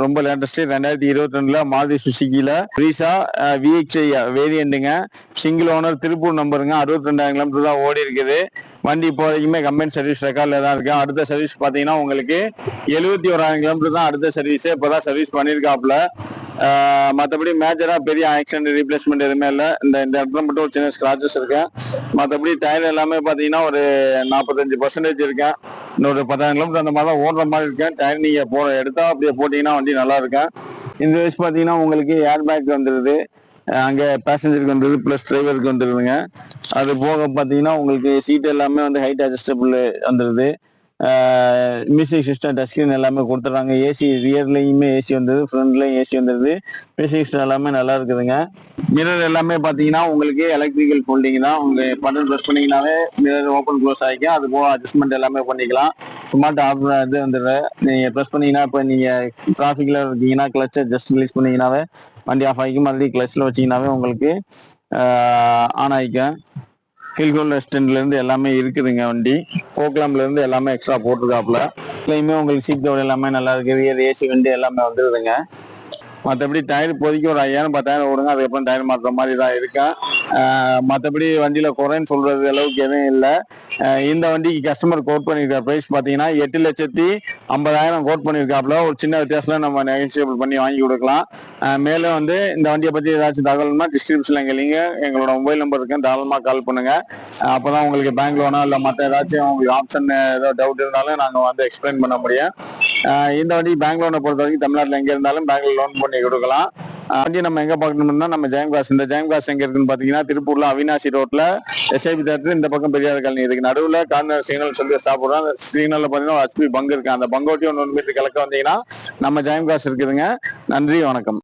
ரொம்ப லேட்டஸ்ட் 2022 மாருதி சுசுக்கியில ரீசா விஎக்ஸ்ஐ வேரியண்ட்டுங்க. சிங்கிள் ஓனர், திருப்பூர் நம்பருங்க. 62,000 கிலோமீட்டர் தான் ஓடி இருக்குது. வண்டி இப்போ வரைக்குமே கம்பெனி சர்வீஸ் ரெக்கார்டில் தான் இருக்கு. அடுத்த சர்வீஸ் பார்த்தீங்கன்னா உங்களுக்கு 71,000 கிலோமீட்டர் தான் அடுத்த சர்வீஸே. இப்போதான் சர்வீஸ் பண்ணியிருக்காப்புல. மற்றபடி மேஜராக பெரிய ஆக்சிடென்ட் ரீப்ளேஸ்மெண்ட் எதுவுமே இல்லை. இந்த இடத்துல மட்டும் ஒரு சின்ன ஸ்கிராச்சஸ் இருக்கு. மற்றபடி டயர் எல்லாமே பார்த்தீங்கன்னா ஒரு 45% இருக்கேன். இன்னொரு 10,000 கிலோமீட்டர் அந்த மாதிரி தான் ஓடுற மாதிரி இருக்கேன். டயர் நீங்கள் எடுத்தா அப்படியே போட்டிங்கன்னா வண்டி நல்லா இருக்கேன். இந்த வயசு பார்த்தீங்கன்னா உங்களுக்கு ஏர் பேக் வந்துடுது, அங்கே பேசஞ்சருக்கு வந்துடுது, ப்ளஸ் டிரைவருக்கு வந்துடுதுங்க. அது போக பார்த்தீங்கன்னா உங்களுக்கு சீட் எல்லாமே வந்து ஹைட் அட்ஜஸ்டபிள் வந்துடுது. மியூசிக் சிஸ்டம், டச் ஸ்கிரீன் எல்லாமே கொடுத்துட்றாங்க. ஏசி ரியர்லையுமே ஏசி வந்துடுது, ஃப்ரண்ட்லையும் ஏசி வந்துடுது. மியூசிக் சிஸ்டம் எல்லாமே நல்லா இருக்குதுங்க. மிரர் எல்லாமே பார்த்தீங்கன்னா உங்களுக்கு எலக்ட்ரிக்கல் ஃபோல்டிங் தான். உங்கள் பட்டன் ப்ரெஸ் பண்ணிங்கனாவே மிரர் ஓப்பன் க்ளோஸ் ஆகிக்கும். அது போக அட்ஜஸ்ட்மெண்ட் எல்லாமே பண்ணிக்கலாம். ஸ்மார்ட் ஆஃப் இது வந்துடுது. நீங்கள் ப்ரெஸ் பண்ணிங்கன்னா இப்போ நீங்கள் டிராஃபிக்கில் இருக்கீங்கன்னா கிளச்சை ஜஸ்ட் ரிலீஸ் பண்ணிங்கனாவே வண்டி ஆஃப் ஆகிக்கும். மறுபடியும் கிளச்சில் வச்சிங்கனாவே உங்களுக்கு ஆன் ஆகிக்கும். ஹில்கோல் ரெஸ்டன்ட்லேருந்து எல்லாமே இருக்குதுங்க. வண்டி போக்லாம்லேருந்து எல்லாமே எக்ஸ்ட்ரா போட்டிருக்காப்புல. இதுலையுமே உங்களுக்கு சீட் கவர் எல்லாமே நல்லா இருக்குது. ரியர் ஏசி வண்டி எல்லாமே வந்துடுதுங்க. மற்றபடி டயர் இப்போதைக்கு ஒரு 5,000 10,000 ஓடுங்க. அதுக்கப்புறம் டயர் மாற்றுற மாதிரி தான் இருக்கேன். மற்றபடி வண்டியில் குறைன்னு சொல்கிறது அளவுக்கு எதுவும் இல்லை. இந்த வண்டிக்கு கஸ்டமர் கோட் பண்ணியிருக்க ப்ரைஸ் பார்த்தீங்கன்னா 8,50,000 கோட் பண்ணியிருக்காப்புல. ஒரு சின்ன வித்தியாசத்தில் நம்ம நெகோசியபிள் பண்ணி வாங்கி கொடுக்கலாம். மேலும் வந்து இந்த வண்டியை பற்றி ஏதாச்சும் தகவல்னா டிஸ்கிரிப்ஷனில் கேளுங்க. எங்களோட மொபைல் நம்பர் இருக்கு, தாராளமாக கால் பண்ணுங்க. அப்போ தான் உங்களுக்கு பேங்க் லோனோ இல்லை மற்ற ஏதாச்சும் உங்களுக்கு ஆப்ஷன் ஏதோ டவுட் இருந்தாலும் நாங்கள் வந்து எக்ஸ்பிளைன் பண்ண முடியும். இந்த வண்டி பேங்க் லோனை பொறுத்த வரைக்கும் தமிழ்நாட்டில் எங்கே இருந்தாலும் பேங்க்ல லோன் பண்ணி கொடுக்கலாம். வண்டி நம்ம எங்கே பார்க்கணும்னா நம்ம ஜெயம் காசு. இந்த ஜெயம் காசு எங்கே இருக்குன்னு பார்த்தீங்கன்னா திருப்பூர்ல அவினாசி ரோட்ல எஸ்ஐபி தேட்டர், இந்த பக்கம் பெரியார் காலனி இருக்கு. நடுவில் கார்னர் சிக்னல் சொல்லி ஸ்டாப் போடுறோம். சிக்னல்ல பார்த்தீங்கன்னா HP பங்கு இருக்கு. அந்த பங்கோட்டி 1 மீட்டர் கிழக்க வந்தீங்கன்னா நம்ம ஜெயம் காசு இருக்குதுங்க. நன்றி, வணக்கம்.